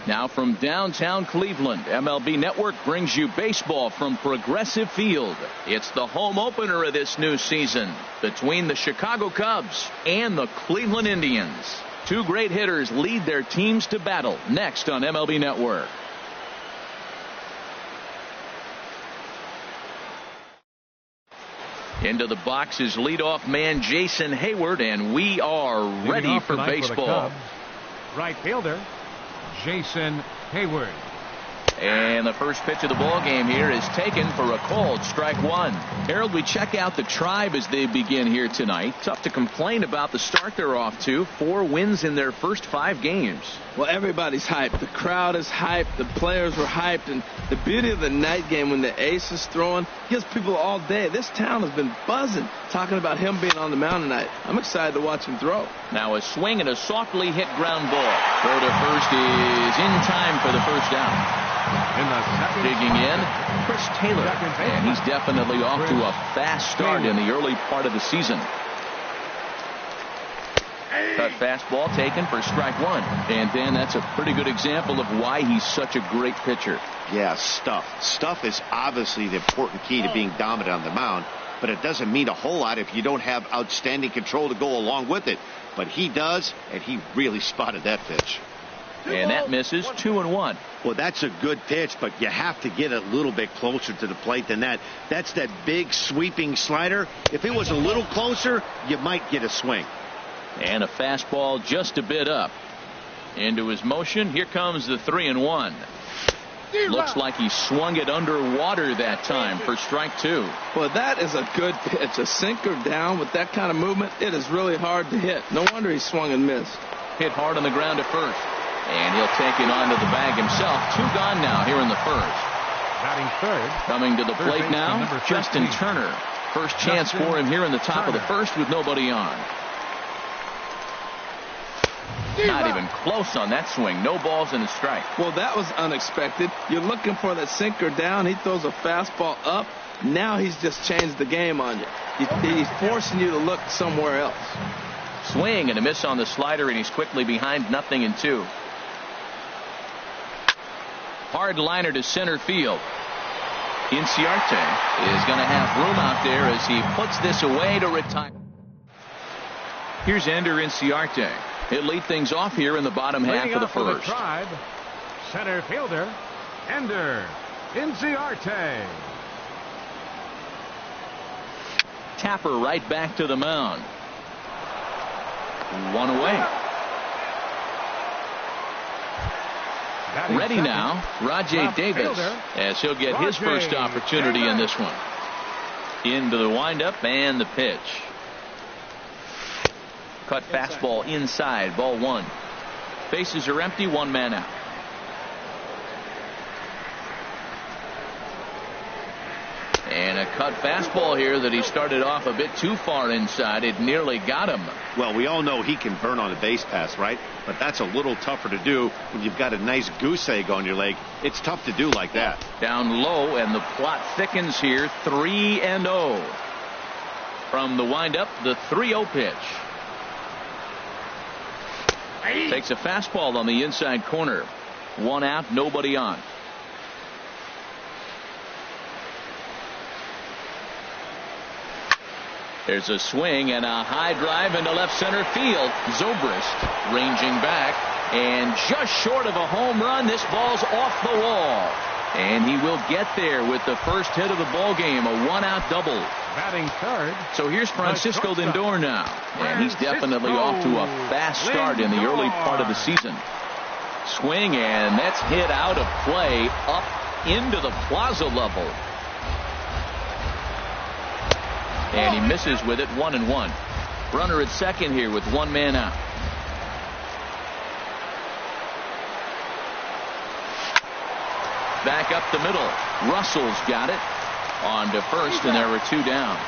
Now from downtown Cleveland, MLB Network brings you baseball from Progressive Field. It's the home opener of this new season between the Chicago Cubs and the Cleveland Indians. Two great hitters lead their teams to battle next on MLB Network. Into the box is leadoff man Jason Hayward, and we are ready for baseball. Right fielder Jason Hayward. And the first pitch of the ball game here is taken for a called strike one. Harold, we check out the Tribe as they begin here tonight. Tough to complain about the start they're off to. 4 wins in their first 5 games. Well, everybody's hyped. The crowd is hyped. The players were hyped. And the beauty of the night game when the ace is throwing gives people all day. This town has been buzzing talking about him being on the mound tonight. I'm excited to watch him throw. Now a swing and a softly hit ground ball. Throw to first is in time for the first out. Digging in, Chris Taylor, and he's definitely off to a fast start in the early part of the season. Cut fastball taken for strike one, and then that's a pretty good example of why he's such a great pitcher. Yeah, stuff is obviously the important key to being dominant on the mound, but it doesn't mean a whole lot if you don't have outstanding control to go along with it. But he does, and he really spotted that pitch. And that misses. 2-1. Well, that's a good pitch, but you have to get a little bit closer to the plate than that. That's that big sweeping slider. If it was a little closer, you might get a swing. And a fastball just a bit up. Into his motion. Here comes the 3-1. Looks like he swung it underwater that time for strike 2. Well, that is a good pitch. A sinker down with that kind of movement, it is really hard to hit. No wonder he swung and missed. Hit hard on the ground at first. And he'll take it onto the bag himself. 2 gone now here in the first. Batting third. Coming to the plate now, Justin Turner. First chance for him here in the top of the first with nobody on. Not even close on that swing. No balls and a strike. Well, that was unexpected. You're looking for that sinker down. He throws a fastball up. Now he's just changed the game on you. He's forcing you to look somewhere else. Swing and a miss on the slider, and he's quickly behind 0-2. Hard liner to center field. Inciarte is going to have room out there as he puts this away to retire. Here's Ender Inciarte. He'll lead things off here in the bottom half of the first. Tribe, center fielder Ender Inciarte. Tapper right back to the mound. 1 away. Ready now, Rajai Davis, as he'll get his first opportunity in this one. Into the windup and the pitch. Cut fastball inside, ball 1. Bases are empty, 1 man out. And a cut fastball here that he started off a bit too far inside. It nearly got him. Well, we all know he can burn on a base pass, right? But that's a little tougher to do when you've got a nice goose egg on your leg. It's tough to do like that. Down low, and the plot thickens here. 3-0. From the windup, the 3-0 pitch. Takes a fastball on the inside corner. 1 out, nobody on. There's a swing and a high drive into left center field. Zobrist ranging back, and just short of a home run. This ball's off the wall, and he will get there with the first hit of the ball game, a 1-out double. Batting third. So here's Francisco Lindor now, and he's definitely off to a fast start in the early part of the season. Swing, and that's hit out of play up into the plaza level. And he misses with it. 1-1. Runner at second here with 1 man out. Back up the middle. Russell's got it. On to first, and there were 2 down.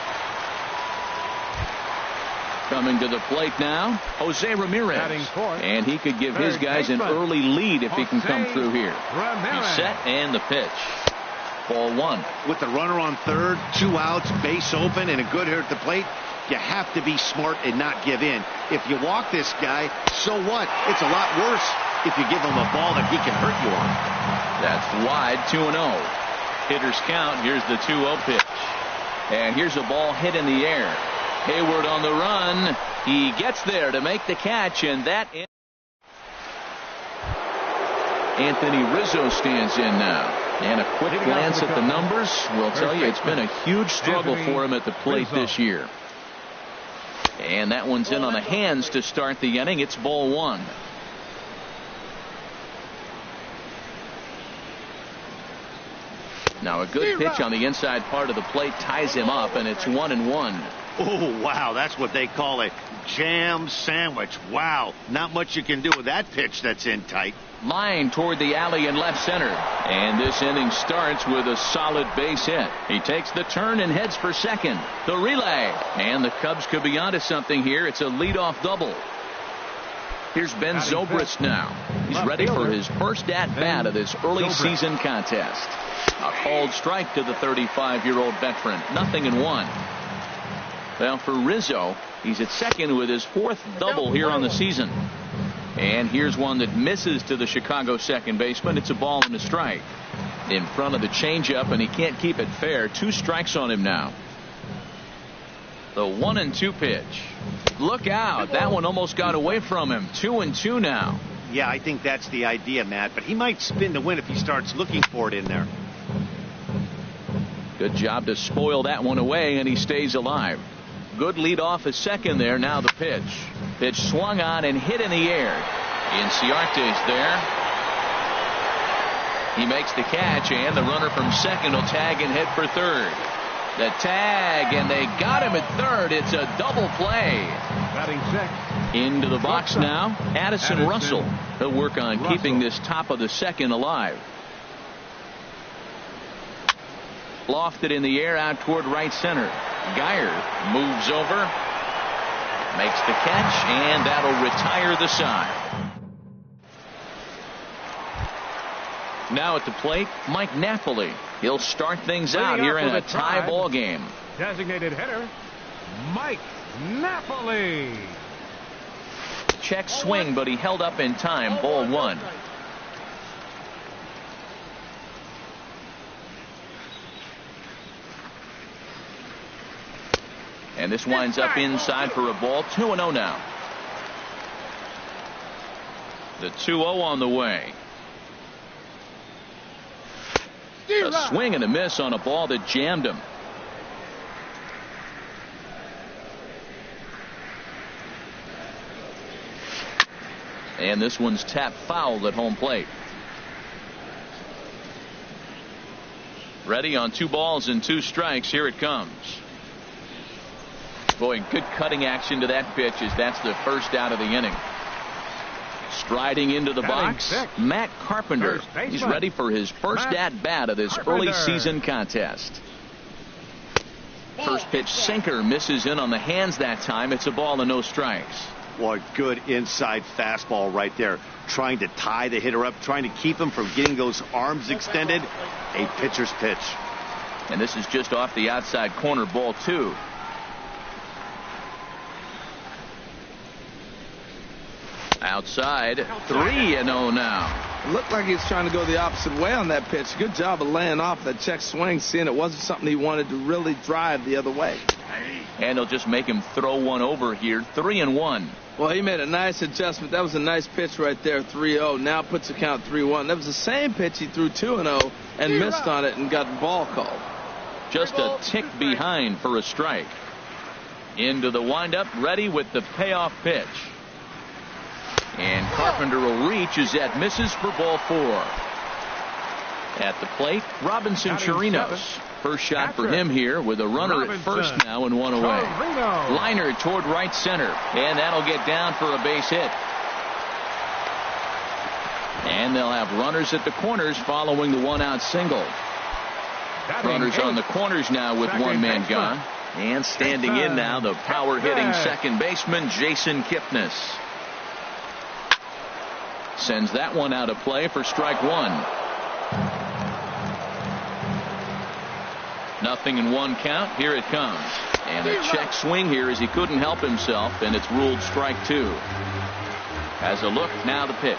Coming to the plate now, Jose Ramirez. And he could give his guys an early lead if he can come through here. He's set, and the pitch. Ball 1. With the runner on third, 2 outs, base open, and a good hitter at the plate, you have to be smart and not give in. If you walk this guy, so what? It's a lot worse. if you give him a ball that he can hurt you on. That's wide, 2-0. Hitters count. Here's the 2-0 pitch. And here's a ball hit in the air. Hayward on the run. He gets there to make the catch, and that is Anthony Rizzo stands in now. And a quick glance at the numbers will tell you it's been a huge struggle for him at the plate this year. And that one's in on the hands to start the inning. It's ball one. Now a good pitch on the inside part of the plate ties him up, and it's 1-1. Oh, wow. That's what they call a jam sandwich. Wow. Not much you can do with that pitch that's in tight. Line toward the alley in left center. And this inning starts with a solid base hit. He takes the turn and heads for second. The relay. And the Cubs could be onto something here. It's a leadoff double. Here's Ben Zobrist now. He's ready for his first at-bat of this early season contest. A called strike to the 35-year-old veteran. 0-1. Well, for Rizzo, he's at second with his fourth double here on the season. And here's one that misses to the Chicago second baseman. It's a ball and a strike. In front of the changeup, and he can't keep it fair. 2 strikes on him now. The 1-2 pitch. Look out. That one almost got away from him. 2-2 now. Yeah, I think that's the idea, Matt. But he might spin to win if he starts looking for it in there. Good job to spoil that one away, and he stays alive. Good lead off at second there. Now the pitch. Pitch swung on and hit in the air. Inciarte's there. He makes the catch, and the runner from second will tag and hit for third. The tag, and they got him at third. It's a double play. Batting sixth. Into the box now, Addison Russell. He'll work on keeping this top of the second alive. Lofted in the air out toward right center. Geyer moves over, makes the catch, and that'll retire the side. Now at the plate, Mike Napoli. He'll start things out here in a tie ball game. Designated hitter, Mike Napoli. Check swing, but he held up in time. Ball one. And this winds up inside for a ball. 2-0 now. The 2-0 on the way. A swing and a miss on a ball that jammed him. And this one's tapped foul at home plate. Ready on 2 balls and 2 strikes. Here it comes. Boy, good cutting action to that pitch as that's the first out of the inning. Striding into the box, Matt Carpenter. He's ready for his first at-bat of this early season contest. First pitch sinker misses in on the hands that time. It's a ball and no strikes. What good inside fastball right there. Trying to tie the hitter up, trying to keep him from getting those arms extended. A pitcher's pitch. And this is just off the outside corner, ball 2. Outside, 3-0 now. It looked like he was trying to go the opposite way on that pitch. Good job of laying off that check swing, seeing it wasn't something he wanted to really drive the other way. And they'll just make him throw one over here. 3-1. Well, he made a nice adjustment. That was a nice pitch right there, 3-0. Now puts the count 3-1. That was the same pitch he threw 2-0 and missed on it and got the ball called. Just a tick behind for a strike. Into the windup, ready with the payoff pitch. And Carpenter will reach as that misses for ball 4. At the plate, Robinson Chirinos. First shot for him here with a runner at first now and one away. Liner toward right center. And that'll get down for a base hit. And they'll have runners at the corners following the 1-out single. Runners on the corners now with one man gone. And standing in now, the power hitting second baseman, Jason Kipnis. Sends that one out of play for strike 1. 0-1 count. Here it comes. And a check swing here as he couldn't help himself, and it's ruled strike 2. Has a look, now the pitch.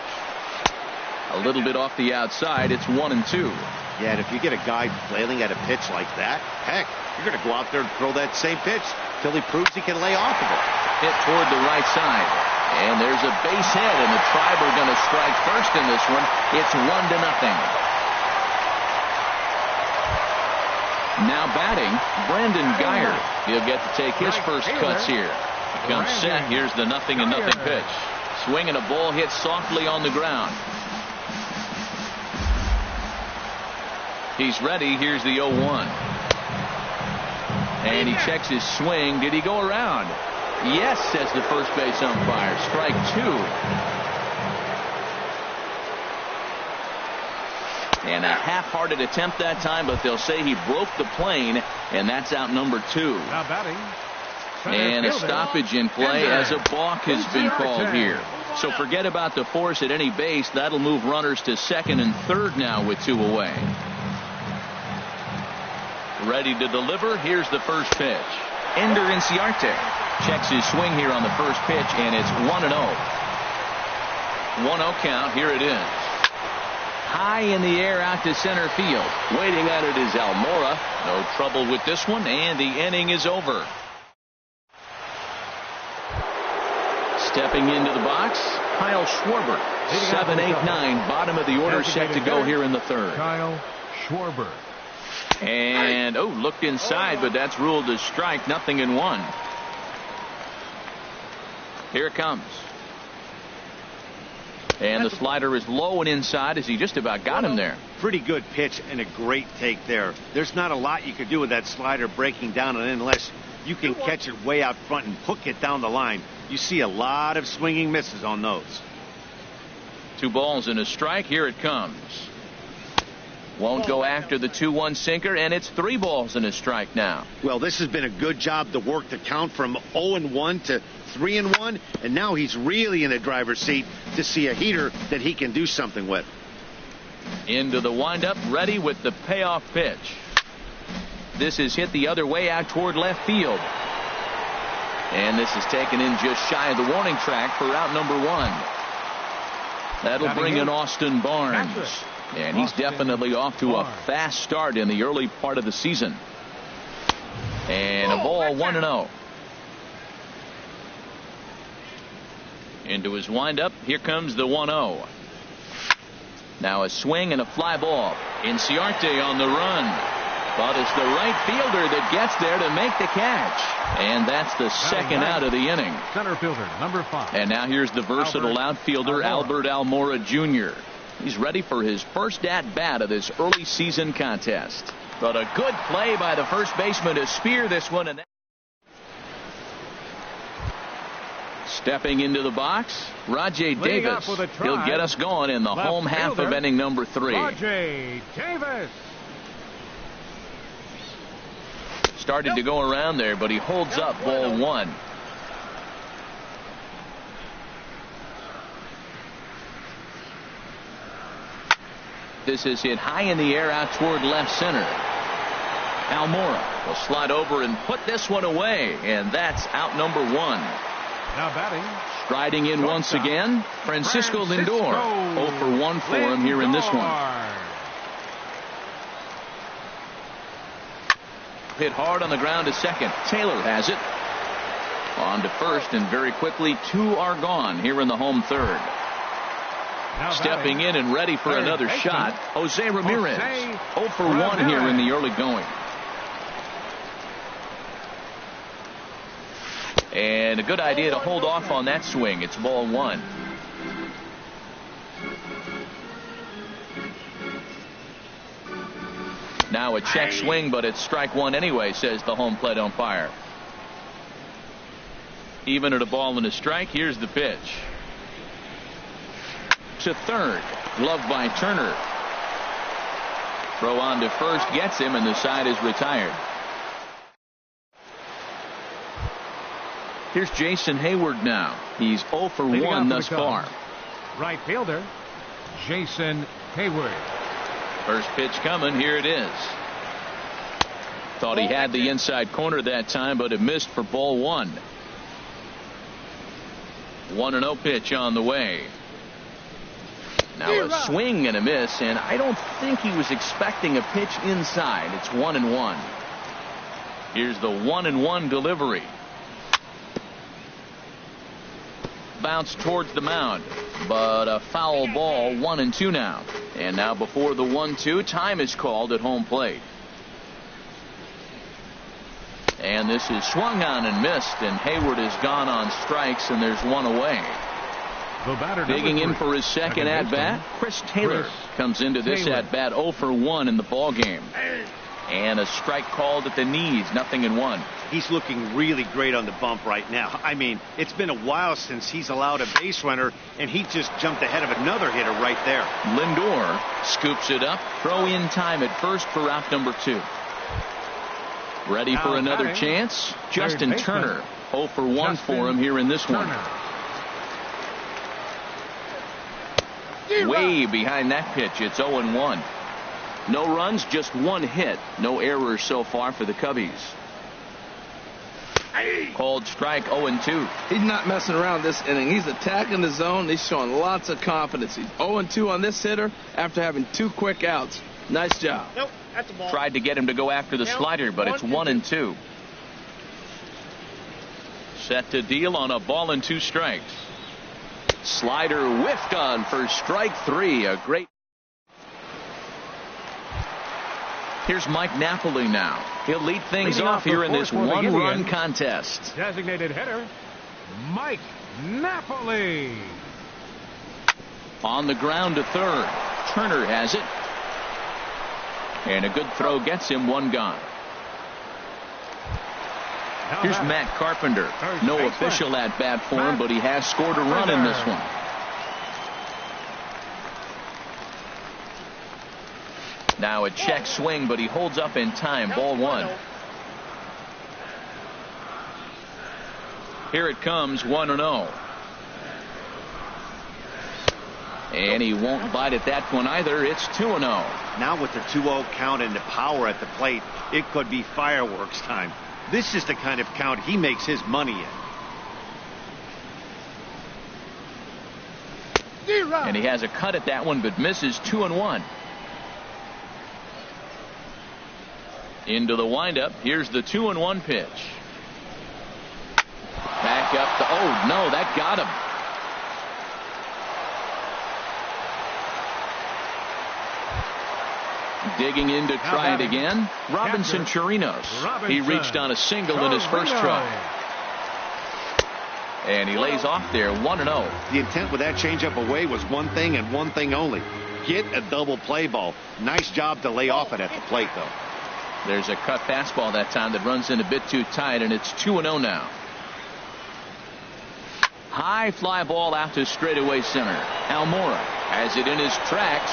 A little bit off the outside. It's 1-2. Yeah, and if you get a guy flailing at a pitch like that, heck, you're going to go out there and throw that same pitch till he proves he can lay off of it. Hit toward the right side. And there's a base hit, and the Tribe are going to strike first in this one. It's 1-0. Now batting, Brandon Geyer. He'll get to take his first cuts here. He comes set. Here's the 0-0 pitch. Swinging a ball hit softly on the ground. He's ready. Here's the 0-1. And he checks his swing. Did he go around? Yes, says the first base umpire. Strike 2. And a half-hearted attempt that time, but they'll say he broke the plane, and that's out number 2. Now batting. And a stoppage in play as a balk has been called here. So forget about the force at any base. That'll move runners to second and third now with 2 away. Ready to deliver. Here's the first pitch. Ender Inciarte checks his swing here on the first pitch, and it's 1-0. 1-0 count. Here it is. High in the air out to center field. Waiting at it is Almora. No trouble with this one, and the inning is over. Stepping into the box, Kyle Schwarber. 7, 8, 9. Bottom of the order set to go here in the third. Kyle Schwarber. And, looked inside, but that's ruled a strike. 0-1. Here it comes. And the slider is low and inside as he just about got him there. Pretty good pitch and a great take there. There's not a lot you could do with that slider breaking down, and unless you can catch it way out front and hook it down the line, you see a lot of swinging misses on those. 2 balls and a strike. Here it comes. Won't go after the 2-1 sinker, and it's 3 balls and a strike now. Well, this has been a good job to work the count from 0-1 to 3-1, and now he's really in the driver's seat to see a heater that he can do something with. Into the windup, ready with the payoff pitch. This is hit the other way out toward left field. And this is taken in just shy of the warning track for out number 1. That'll bring in Austin Barnes. And he's definitely off to a fast start in the early part of the season. And a ball, 1-0. Into his windup. Here comes the 1-0. Now a swing and a fly ball. Inciarte on the run. But it's the right fielder that gets there to make the catch. And that's the second out of the inning. Center fielder, number 5. And now here's the versatile outfielder, Albert Almora Jr. He's ready for his first at-bat of this early season contest. But a good play by the first baseman to spear this one. And stepping into the box, Rajay Davis. He'll get us going in the home half of inning number 3. Rajay Davis. Started to go around there, but he holds up ball 1. This is hit high in the air out toward left center. Almora will slide over and put this one away, and that's out number 1. Now batting. Striding in once again, Francisco Lindor. 0 for 1 for him here in this one. Hit hard on the ground to second. Taylor has it. On to first, and very quickly 2 are gone here in the home third. Stepping in and ready for another shot, Jose Ramirez. 0 for 1 here in the early going. And a good idea to hold off on that swing. It's ball 1. Now a check swing, but it's strike 1 anyway, says the home plate umpire. Even at a ball and a strike, here's the pitch. To third, gloved by Turner. Throw on to first, gets him, and the side is retired. Here's Jason Hayward now. He's 0 for 1 thus far. Right fielder, Jason Hayward. First pitch coming. Here it is. Thought he had the inside corner that time, but it missed for ball 1. 1-0 pitch on the way. Now a swing and a miss, and I don't think he was expecting a pitch inside. It's 1-1. Here's the 1-1 delivery. Bounce towards the mound, but a foul ball. 1-2 now. And now before the 1-2, time is called at home plate. And this is swung on and missed, and Hayward has gone on strikes, and there's one away. Digging in for his second at-bat, Chris Taylor comes into this at-bat 0 for 1 in the ball game. And a strike called at the knees, 0-1. He's looking really great on the bump right now. I mean, it's been a while since he's allowed a base runner, and he just jumped ahead of another hitter right there. Lindor scoops it up, throw in time at first for out number 2. Ready for another chance? Justin Turner, 0 for 1 for him here in this one. Way behind that pitch. It's 0-1. No runs, just one hit. No errors so far for the Cubbies. Called strike, 0-2. He's not messing around this inning. He's attacking the zone. He's showing lots of confidence. He's 0-2 on this hitter after having 2 quick outs. Nice job. Nope, that's a ball. Tried to get him to go after the slider, but it's 1-2. Set to deal on a ball and 2 strikes. Slider whiffed on for strike 3. A great. Here's Mike Napoli now. He'll lead things off here in this 1-run contest. Designated hitter, Mike Napoli. On the ground to third. Turner has it. And a good throw gets him 1 gone. Here's Matt Carpenter. No official at bat for him, but he has scored a run in this one. Now a check swing, but he holds up in time. Ball 1. Here it comes, 1-0. And he won't bite at that one either. It's 2-0. Now with the 2-0 count and the power at the plate, it could be fireworks time. This is the kind of count he makes his money in. And he has a cut at that one, but misses. 2-1. Into the windup. Here's the 2-1 pitch. Back up to, oh no, that got him. Digging in to try it again. Robinson Chirinos. He reached on a single in his first try. And he lays off there, 1-0. The intent with that changeup away was one thing and one thing only. Get a double play ball. Nice job to lay off it at the plate, though. There's a cut fastball that time that runs in a bit too tight, and it's 2-0 now. High fly ball out to straightaway center. Almora has it in his tracks.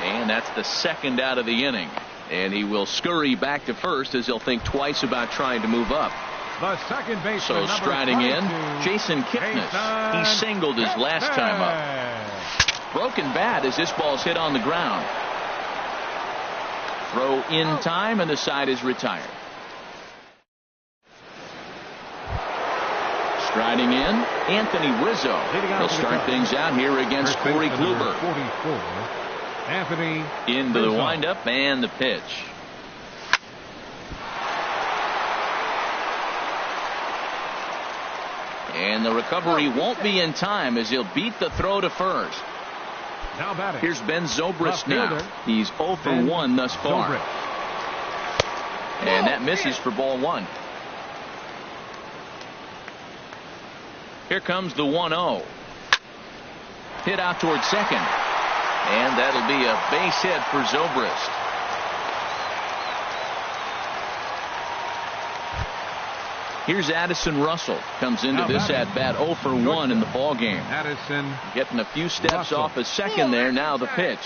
And that's the second out of the inning. And he will scurry back to first as he'll think twice about trying to move up. The second baseman, so striding in, Jason Kipnis. He singled his last time up. Broken bat as this ball's hit on the ground. Throw in time, and the side is retired. Striding in, Anthony Rizzo. He'll start things out here against Corey Kluber. 44, Anthony into Rizzo. The windup and the pitch. And the recovery won't be in time as he'll beat the throw to first. Now batting. Here's Ben Zobrist now. He's 0 for 1 thus far. And that misses for ball 1. Here comes the 1-0. Hit out toward second. And that'll be a base hit for Zobrist. Here's Addison Russell. Comes into this at bat 0 for 1 in the ball game. Addison getting a few steps off a second there. Now the pitch.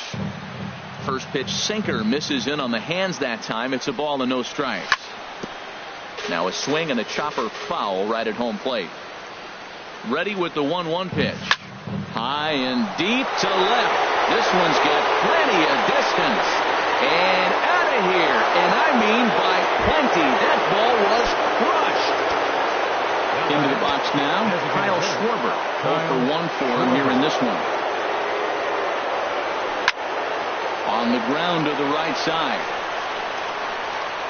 First pitch sinker misses in on the hands that time. It's a ball and no strikes. Now a swing and a chopper foul right at home plate. Ready with the 1-1 pitch. High and deep to left. This one's got plenty of distance. And out of here. And I mean by plenty. That ball was crushed. Into the box now, Kyle Schwarber. 0 for 1 for him here in this one. On the ground to the right side.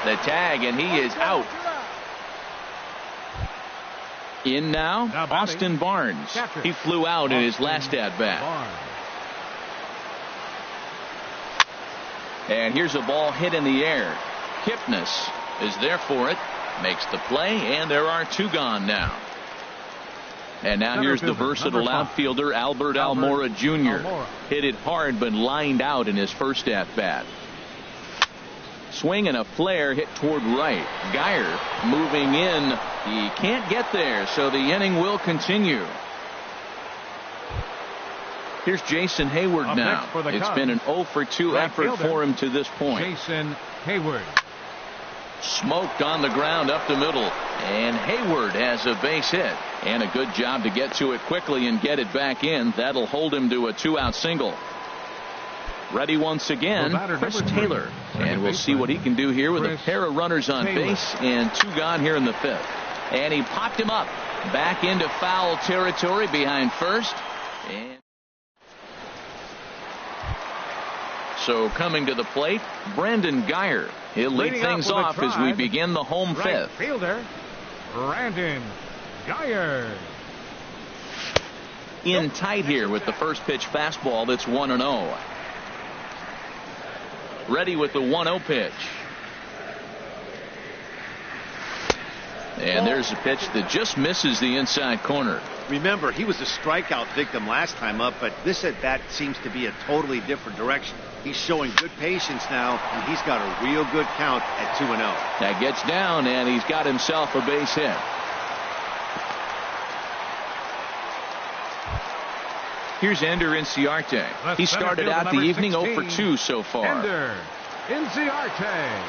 The tag, and he is out. In now, Austin Barnes. He flew out in his last at-bat. And here's a ball hit in the air. Kipnis is there for it. Makes the play, and there are 2 gone now. And now here's the versatile outfielder, Albert Almora Jr. Hit it hard, but lined out in his first at-bat. Swing and a flare hit toward right. Geyer moving in. He can't get there, so the inning will continue. Here's Jason Hayward now. It's been an 0 for 2 effort for him to this point. Jason Hayward. Smoked on the ground up the middle. And Hayward has a base hit. And a good job to get to it quickly and get it back in. That'll hold him to a 2-out single. Ready once again, Chris Taylor. And we'll see what he can do here with a pair of runners on base and 2 gone here in the 5th. And he popped him up back into foul territory behind first. And so coming to the plate, Brandon Geyer. He'll lead things off as we begin the home 5th. Fielder, Brandon Geyer. In tight here with the first pitch fastball that's 1-0. Ready with the 1-0 pitch. And there's a pitch that just misses the inside corner. Remember, he was a strikeout victim last time up, but this at bat seems to be a totally different direction. He's showing good patience now, and he's got a real good count at 2-0. That gets down, and he's got himself a base hit. Here's Ender Inciarte. He started out the evening 0 for 2 so far. Ender Inciarte.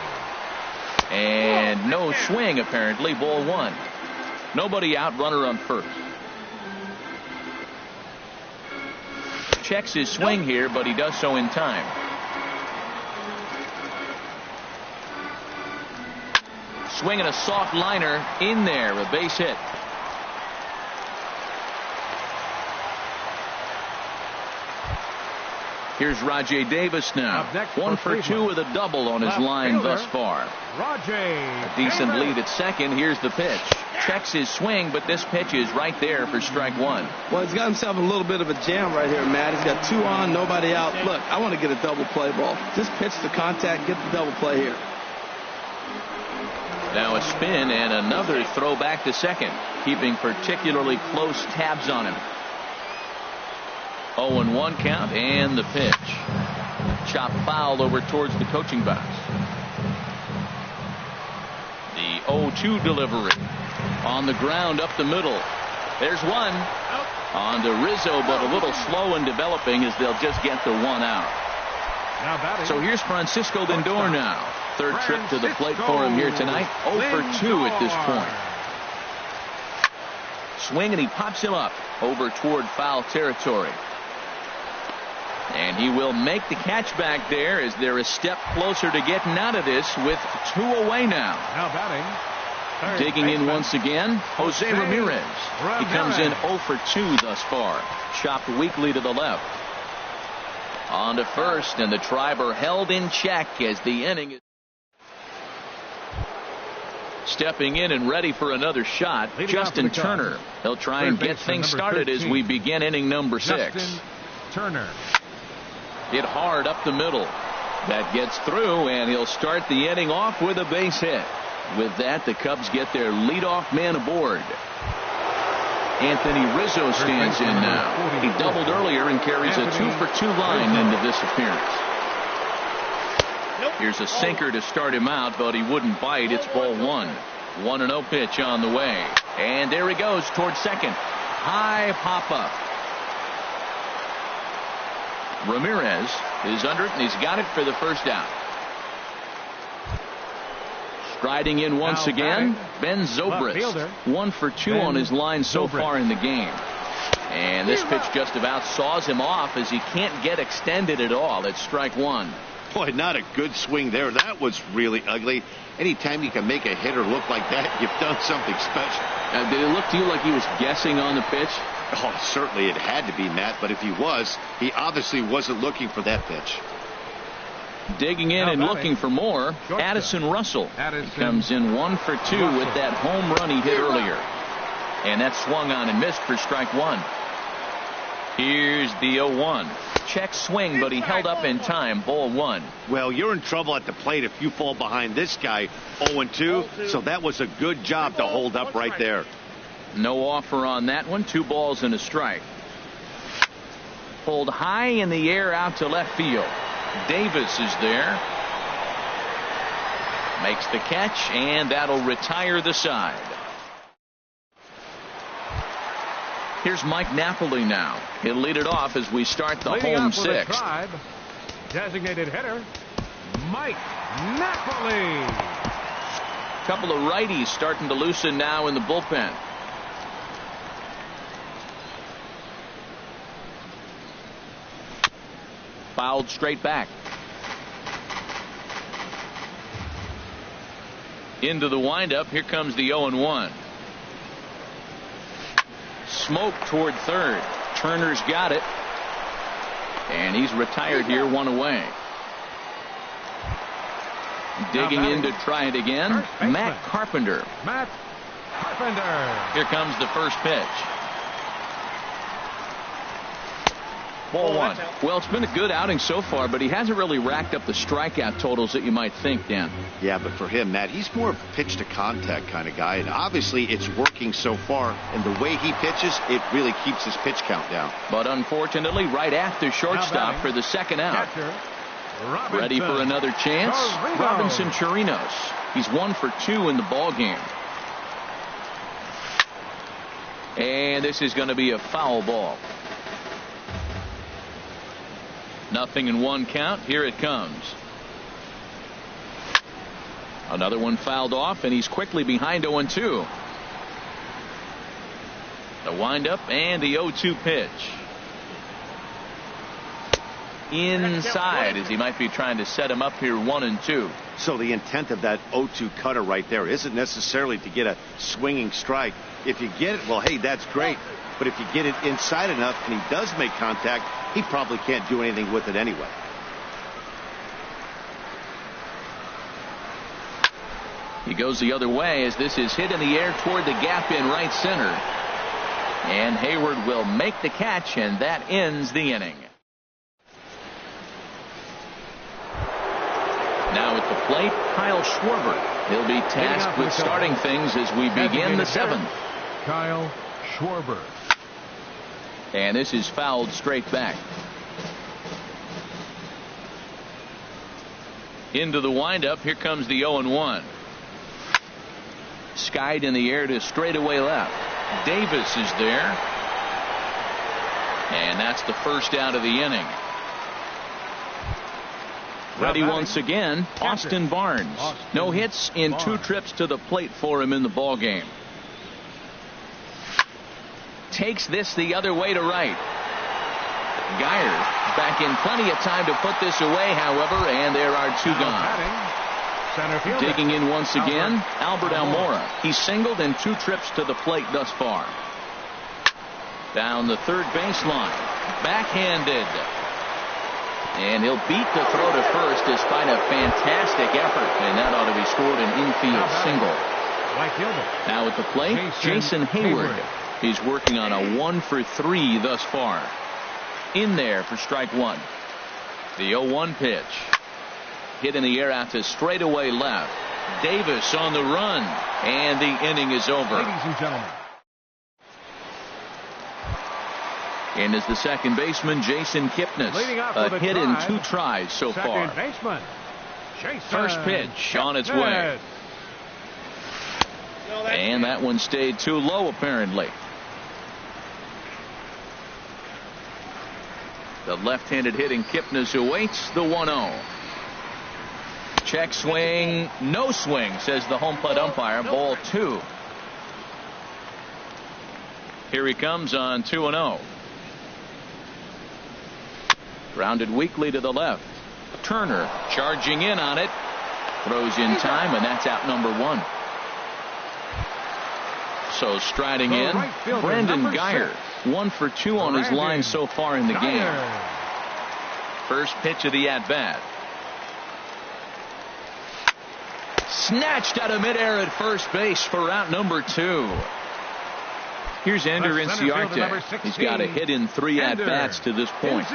And no swing, apparently. Ball 1. Nobody out, runner on first. Checks his swing here, but he does so in time. Swinging a soft liner in there, a base hit. Here's Rajay Davis now. 1 for 2 with a double on his line thus far. A decent lead at second. Here's the pitch. Checks his swing, but this pitch is right there for strike 1. Well, he's got himself a little bit of a jam right here, Matt. He's got 2 on, nobody out. Look, I want to get a double play ball. Just pitch the contact, get the double play here. Now a spin and another throw back to second, keeping particularly close tabs on him. 0-1 count, and the pitch. Chop foul over towards the coaching box. The 0-2 delivery. On the ground up the middle. There's one. On to Rizzo, but a little slow in developing as they'll just get the 1 out. So here's Francisco Lindor now. Third trip to the plate for him here tonight. 0 for 2 at this point. Swing, and he pops him up over toward foul territory. And he will make the catch back there as they're a step closer to getting out of this with 2 away now. Now batting. Digging in once again, Jose Ramirez. He comes in 0 for 2 thus far. Chopped weakly to the left. On to first, and the Triber held in check as the inning is stepping in and ready for another shot. Justin Turner. He'll try and get things started as we begin inning number 6. Justin Turner. Hit hard up the middle. That gets through, and he'll start the inning off with a base hit. With that, the Cubs get their leadoff man aboard. Anthony Rizzo stands in now. He doubled earlier and carries a 2 for 2 line into this appearance. Here's a sinker to start him out, but he wouldn't bite. It's ball 1. 1-0 pitch on the way. And there he goes towards second. High pop-up. Ramirez is under it, and he's got it for the first out. Striding in once again, Ben Zobrist. 1 for 2 on his line so far in the game. And this pitch just about saws him off as he can't get extended at all. It's strike 1. Boy, not a good swing there. That was really ugly. Anytime you can make a hitter look like that, you've done something special. Did it look to you like he was guessing on the pitch? Oh, certainly it had to be, Matt, but if he was, he obviously wasn't looking for that pitch. Digging in and looking for more, Addison Russell. He comes in 1 for 2 with that home run he hit earlier. And that swung on and missed for strike one. Here's the 0-1. Check swing, but he held up in time. Ball one. Well, you're in trouble at the plate if you fall behind this guy 0-2. So that was a good job to hold up right there. No offer on that one. 2 balls and a strike. Pulled high in the air out to left field. Davis is there. Makes the catch, and that'll retire the side. Here's Mike Napoli now. He'll lead it off as we start the home sixth. Designated hitter, Mike Napoli. Couple of righties starting to loosen now in the bullpen. Fouled straight back. Into the windup. Here comes the 0-1. Smoke toward third. Turner's got it. And he's retired here, 1 away. Digging in to try it again, Matt Carpenter. Matt Carpenter. Here comes the first pitch. Ball one. Well, it's been a good outing so far, but he hasn't really racked up the strikeout totals that you might think, Dan. Yeah, but for him, Matt, he's more of a pitch to contact kind of guy, and obviously it's working so far, and the way he pitches, it really keeps his pitch count down. But unfortunately, right after shortstop for the second out. Ready for another chance? Robinson Chirinos. He's 1 for 2 in the ball game. And this is going to be a foul ball. 0-1 count. Here it comes. Another one fouled off, and he's quickly behind 0-2. The windup and the 0-2 pitch. Inside, as he might be trying to set him up here 1-2. So the intent of that 0-2 cutter right there isn't necessarily to get a swinging strike. If you get it, well, hey, that's great. But if you get it inside enough and he does make contact, he probably can't do anything with it anyway. He goes the other way as this is hit in the air toward the gap in right center. And Hayward will make the catch, and that ends the inning. Now at the plate, Kyle Schwarber. He'll be tasked with starting things as we begin the seventh. Kyle Schwarber. And this is fouled straight back. Into the windup. Here comes the 0-1. Skied in the air to straightaway left. Davis is there. And that's the first out of the inning. Ready once again, Austin Barnes. No hits in 2 trips to the plate for him in the ball game. Takes this the other way to right. Geyer back in plenty of time to put this away, however, and there are 2 gone. Digging in once again, Albert Almora. He's singled in 2 trips to the plate thus far. Down the third baseline. Backhanded. And he'll beat the throw to first despite a fantastic effort. And that ought to be scored an infield single. Now at the plate, Jason Hayward. He's working on a 1 for 3 thus far. In there for strike one. The 0-1 pitch. Hit in the air out to straightaway left. Davis on the run. And the inning is over. Ladies and gentlemen. And is the second baseman, Jason Kipnis. A hit in 2 tries so far. Baseman, First pitch on its way. And that one stayed too low, apparently. The left-handed hitting Kipnis awaits the 1-0. Check swing, no swing, says the home plate umpire. Ball 2. Here he comes on 2-0. Grounded weakly to the left. Turner charging in on it. Throws in time, and that's out number 1. So striding in, Brandon Geyer. 1 for 2 on his line so far in the game. First pitch of the at-bat. Snatched out of midair at first base for out number 2. Here's Ender Inciarte. He's got a hit in 3 at-bats to this point.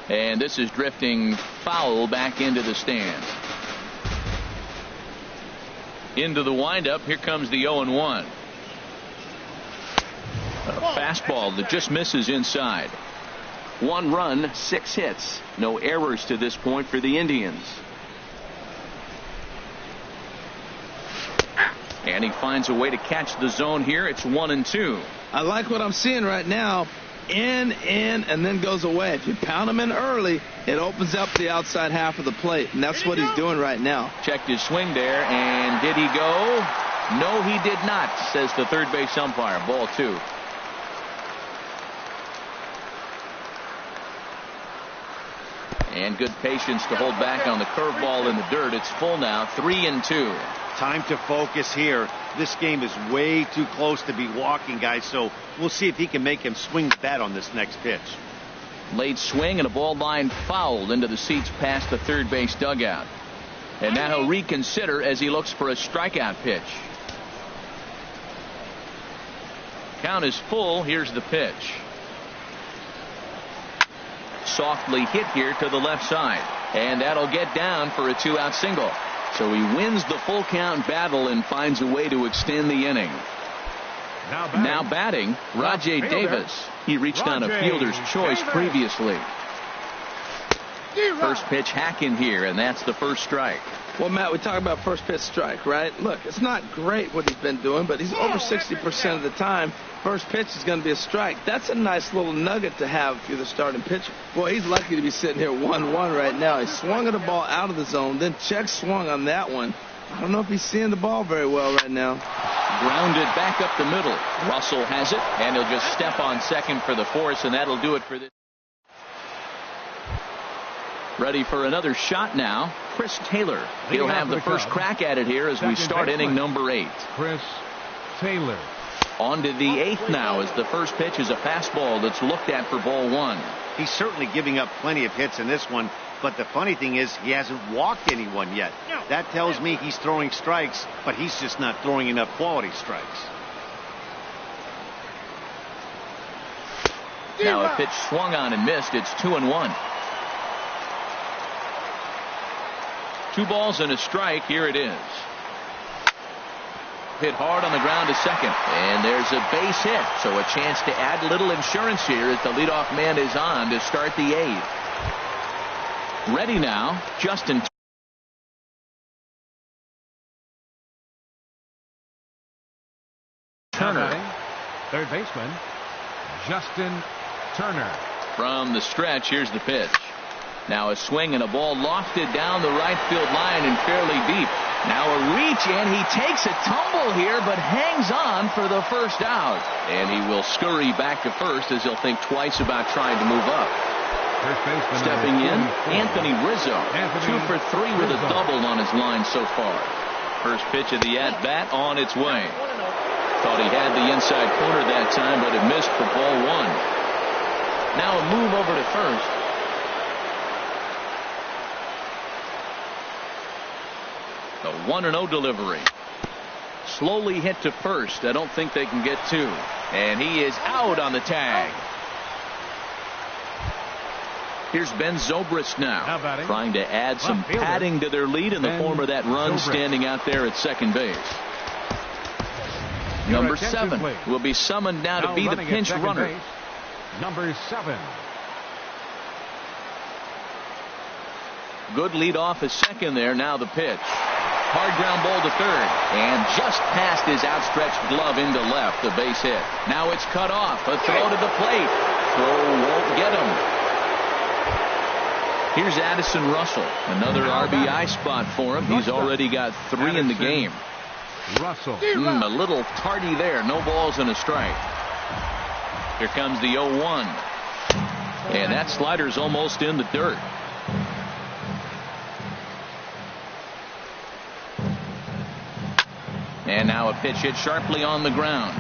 And this is drifting foul back into the stands. Into the windup. Here comes the 0-1. A fastball that just misses inside. 1 run, 6 hits. No errors to this point for the Indians. And he finds a way to catch the zone here. It's 1-2. I like what I'm seeing right now. In, and then goes away. If you pound him in early, it opens up the outside half of the plate, and that's what he's doing right now. Checked his swing there, and did he go? No, he did not, says the third base umpire. Ball 2. And good patience to hold back on the curveball in the dirt. It's full now, 3-2. Time to focus here. This game is way too close to be walking, guys, so we'll see if he can make him swing the bat on this next pitch. Late swing and a ball line fouled into the seats past the third base dugout. And now he'll reconsider as he looks for a strikeout pitch. Count is full. Here's the pitch. Softly hit here to the left side. And that'll get down for a 2-out single. So he wins the full count battle and finds a way to extend the inning. Now batting, Rajay Davis. He reached on a fielder's choice previously. First pitch hack in here, and that's the first strike. Well, Matt, we talk about first pitch strike, right? Look, it's not great what he's been doing, but he's over 60% of the time. First pitch is going to be a strike. That's a nice little nugget to have if you're the starting pitcher. Boy, he's lucky to be sitting here 1-1 right now. He swung at a ball out of the zone, then check swung on that one. I don't know if he's seeing the ball very well right now. Grounded back up the middle. Russell has it, and he'll just step on second for the force, and that'll do it for this. Ready for another shot now. Chris Taylor. He'll have the first crack at it here as we start inning number 8. Chris Taylor. On to the 8th now as the first pitch is a fastball that's looked at for ball 1. He's certainly giving up plenty of hits in this one, but the funny thing is he hasn't walked anyone yet. That tells me he's throwing strikes, but he's just not throwing enough quality strikes. Now a pitch swung on and missed. It's 2-1. 2 balls and a strike. Here it is. Hit hard on the ground to second, and there's a base hit, so a chance to add a little insurance here as the leadoff man is on to start the 8th. Ready now, Justin Turner. Third baseman, Justin Turner. From the stretch, here's the pitch. Now a swing and a ball lofted down the right field line and fairly deep. Now a reach, and he takes a tumble here, but hangs on for the first out. And he will scurry back to first as he'll think twice about trying to move up. Stepping in, Anthony Rizzo. 2 for 3 with a double on his line so far. First pitch of the at-bat on its way. Thought he had the inside corner that time, but it missed for ball 1. Now a move over to first. The 1-0 delivery. Slowly hit to first. I don't think they can get 2. And he is out on the tag. Here's Ben Zobrist now, trying to add some padding to their lead in the form of that run standing out there at second base. Number 7 will be summoned now to be the pinch runner. Number 7. Good lead off at second there. Now the pitch. Hard ground ball to third, and just past his outstretched glove into left, the base hit. Now it's cut off. A throw to the plate. Throw won't get him. Here's Addison Russell. Another RBI spot for him. He's already got 3 in the game. Russell. A little tardy there. No balls and a strike. Here comes the 0-1. And that slider's almost in the dirt. And now a pitch hit sharply on the ground.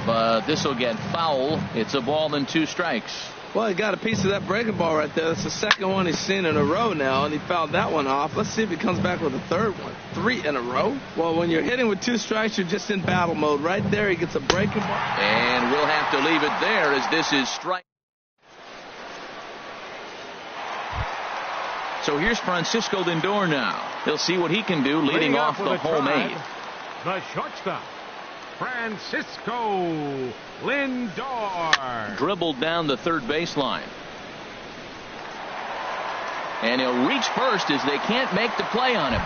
But this will get foul. It's a ball and 2 strikes. Well, he got a piece of that breaking ball right there. That's the second one he's seen in a row now, and he fouled that one off. Let's see if he comes back with a third one. 3 in a row? Well, when you're hitting with 2 strikes, you're just in battle mode. Right there, he gets a breaking ball. And we'll have to leave it there as this is strike. So here's Francisco Lindor now. He'll see what he can do leading off the home 8. The shortstop, Francisco Lindor. Dribbled down the third baseline. And he'll reach first as they can't make the play on him.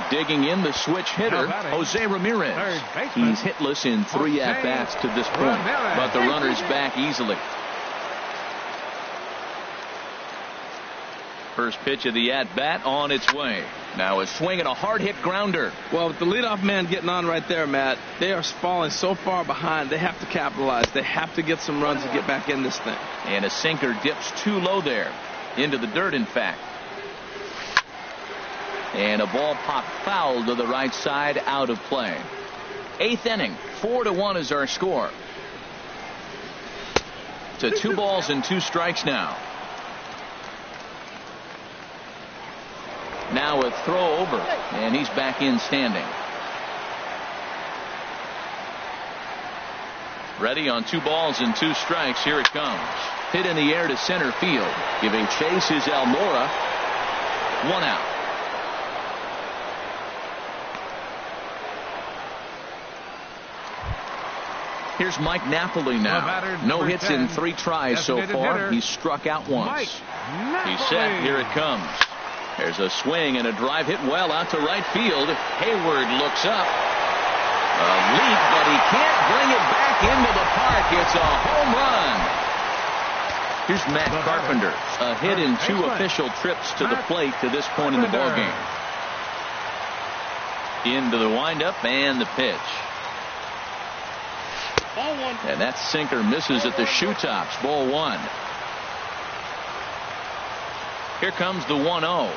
Digging in the switch hitter, Jose Ramirez. He's hitless in 3 at-bats to this point, but the runner's back easily. First pitch of the at-bat on its way. Now a swing and a hard-hit grounder. Well, with the leadoff man getting on right there, Matt, they are falling so far behind. They have to capitalize. They have to get some runs to get back in this thing. And a sinker dips too low there. Into the dirt, in fact. And a ball popped foul to the right side, out of play. 8th inning, 4-1 is our score. To 2 balls and 2 strikes now. Now a throw over, and he's back in standing. Ready on 2 balls and 2 strikes. Here it comes. Hit in the air to center field. Giving chase is Almora. 1 out. Here's Mike Napoli now. No hits in 3 tries so far. He's struck out once. He's set. Here it comes. There's a swing and a drive hit well out to right field. Hayward looks up. A leap, but he can't bring it back into the park. It's a home run. Here's Matt Carpenter. A hit in 2 official trips to the plate to this point in the ballgame. Into the windup and the pitch. And that sinker misses at the shoe tops. Ball 1. Here comes the 1-0.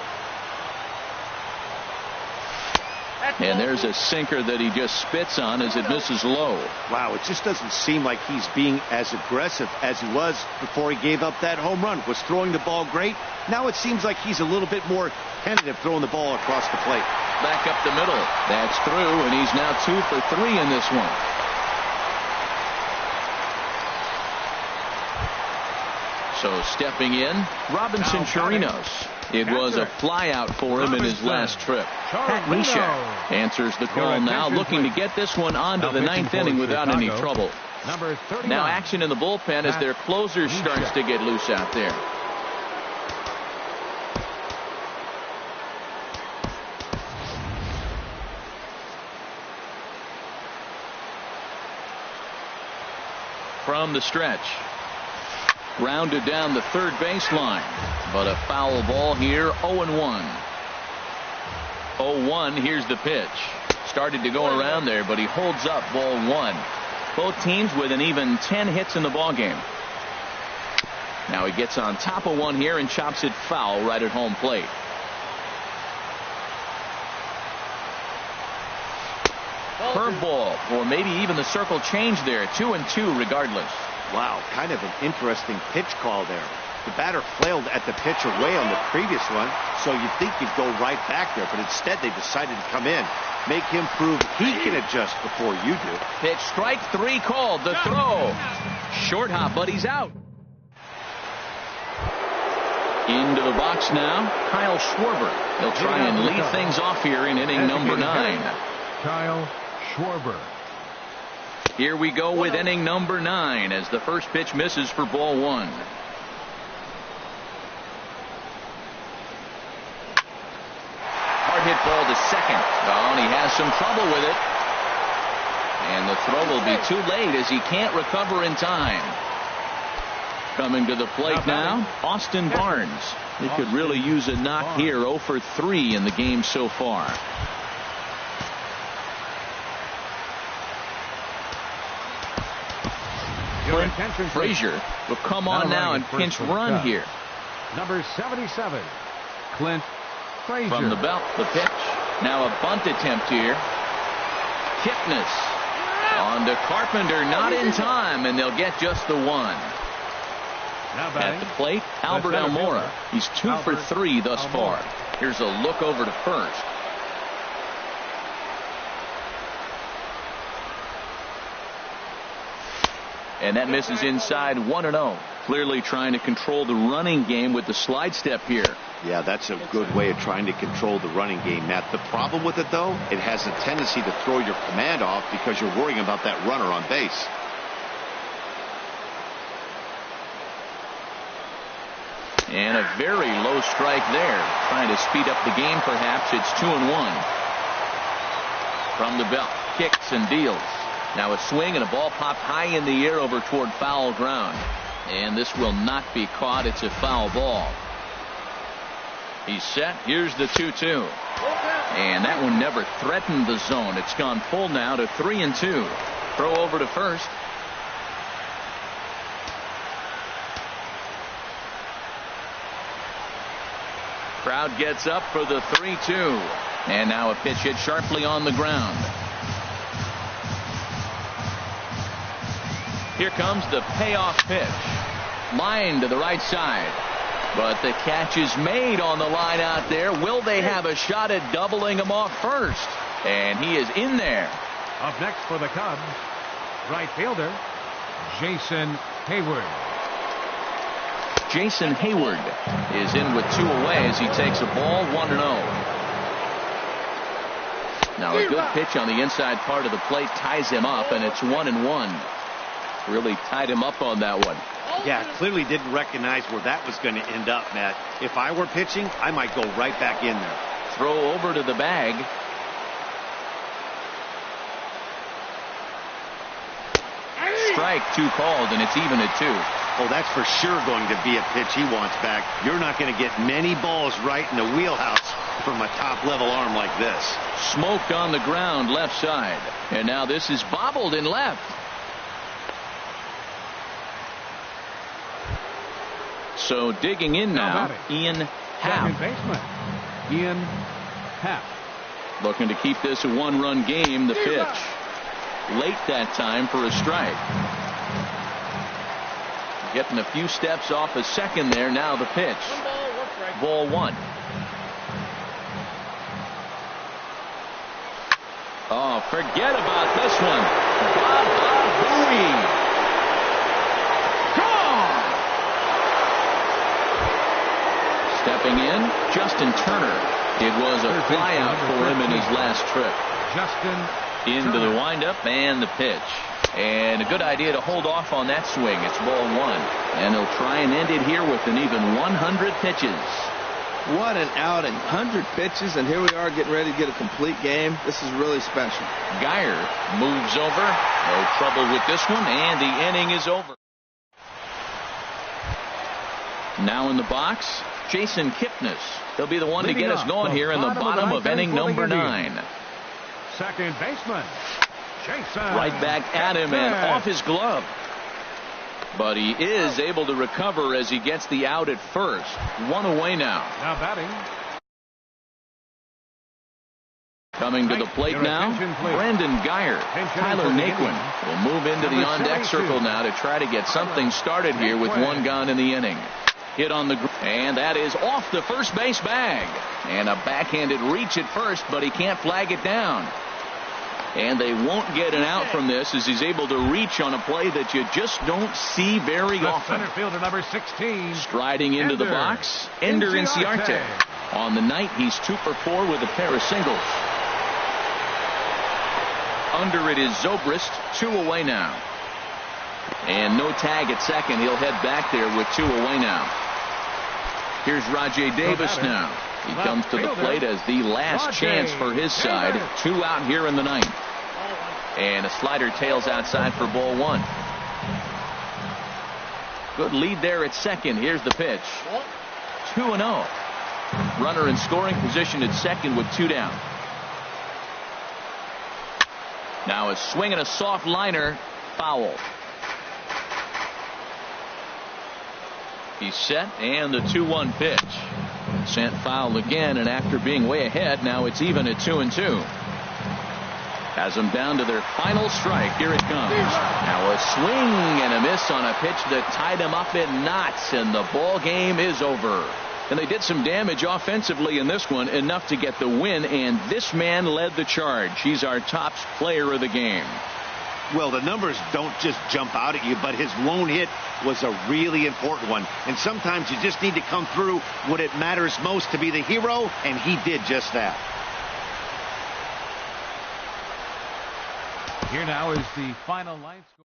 And there's a sinker that he just spits on as it misses low. Wow, it just doesn't seem like he's being as aggressive as he was before he gave up that home run. Was throwing the ball great. Now it seems like he's a little bit more tentative throwing the ball across the plate. Back up the middle. That's through, and he's now 2 for 3 in this one. So stepping in, Robinson Chirinos. It was a flyout for him in his last trip. Pat Neshek answers the call now, looking to get this one onto the 9th inning without any trouble. Now action in the bullpen as their closer starts to get loose out there. From the stretch. Rounded down the third baseline, but a foul ball here. 0-1. 0-1. Here's the pitch. Started to go around there, but he holds up. Ball 1. Both teams with an even 10 hits in the ballgame. Now he gets on top of one here and chops it foul right at home plate. Curveball, or maybe even the circle change there. 2-2 regardless. Wow, kind of an interesting pitch call there. The batter flailed at the pitch away on the previous one, so you'd think he'd go right back there, but instead they decided to come in, make him prove he can adjust before you do. Pitch strike 3 called. The throw. Short hop, but he's out. Into the box now, Kyle Schwarber. He'll try and lead things off here in inning number 9. Kyle Schwarber. Here we go with inning number 9 as the first pitch misses for ball 1. Hard hit ball to second. Oh, and he has some trouble with it. And the throw will be too late as he can't recover in time. Coming to the plate now, Austin Barnes. He could really use a knock here. 0 for 3 in the game so far. Clint Frazier will come on now and pinch run here. Number 77, Clint Frazier. From the belt, the pitch. Now a bunt attempt here. Kipnis on to Carpenter, not in time, and they'll get just the 1. At the plate, Albert Almora. He's 2 for 3 thus far. Here's a look over to first. And that misses inside 1-0. Clearly trying to control the running game with the slide step here. Yeah, that's a good way of trying to control the running game, Matt. The problem with it, though, it has a tendency to throw your command off because you're worrying about that runner on base. And a very low strike there. Trying to speed up the game, perhaps. It's 2-1. From the belt, kicks and deals. Now a swing and a ball popped high in the air over toward foul ground. And this will not be caught. It's a foul ball. He's set. Here's the 2-2. And that one never threatened the zone. It's gone full now to 3-2. Throw over to first. Crowd gets up for the 3-2. And now a pitch hit sharply on the ground. Here comes the payoff pitch. Line to the right side. But the catch is made on the line out there. Will they have a shot at doubling him off first? And he is in there. Up next for the Cubs, right fielder, Jason Hayward. Jason Hayward is in with 2 away as he takes a ball 1-0. Now a good pitch on the inside part of the plate ties him up, and it's 1-1. Really tied him up on that one. Yeah, clearly didn't recognize where that was going to end up, Matt. If I were pitching, I might go right back in there. Throw over to the bag. Strike 2 called, and it's even at 2. Oh, that's for sure going to be a pitch he wants back. You're not going to get many balls right in the wheelhouse from a top-level arm like this. Smoke on the ground left side. And now this is bobbled in left. So digging in now, Ian Happ. Second baseman, Ian Happ. Looking to keep this a 1-run game. The pitch. Late that time for a strike. Getting a few steps off a second there. Now the pitch. Ball 1. Oh, forget about this one. Booey. Stepping in, Justin Turner. It was a flyout for him in his last trip. Justin into the windup and the pitch. And a good idea to hold off on that swing. It's ball 1. And he'll try and end it here with an even 100 pitches. What an outing. 100 pitches, and here we are getting ready to get a complete game. This is really special. Geyer moves over. No trouble with this one, and the inning is over. Now in the box, Jason Kipnis. He'll be the one to get us going here in the bottom of inning number 9. Second baseman, Jason. Right back at him and off his glove. But he is able to recover as he gets the out at first. 1 away now. Now batting. Coming to the plate now, Brandon Geyer. Tyler Naquin will move into the on-deck circle now to try to get something started here with 1 gone in the inning. Hit on the and that is off the first base bag. And a backhanded reach at first, but he can't flag it down. And they won't get an out from this as he's able to reach on a play that you just don't see very often. Center fielder number 16. Striding into the box, Ender Inciarte. On the night, he's 2 for 4 with a pair of singles. Under it is Zobrist, 2 away now. And no tag at second. He'll head back there with 2 away now. Here's Rajay Davis now. He comes to the plate as the last chance for his side. 2 out here in the 9th. And a slider tails outside for ball 1. Good lead there at second. Here's the pitch. 2-0. Runner in scoring position at second with 2 down. Now a swing and a soft liner. Foul. He's set, and the 2-1 pitch. Sent foul again, and after being way ahead, now it's even at 2-2. has them down to their final strike. Here it comes. Now a swing and a miss on a pitch that tied him up in knots, and the ball game is over. And they did some damage offensively in this one, enough to get the win, and this man led the charge. He's our top player of the game. Well, the numbers don't just jump out at you, but his lone hit was a really important one. And sometimes you just need to come through when it matters most to be the hero, and he did just that. Here now is the final line score.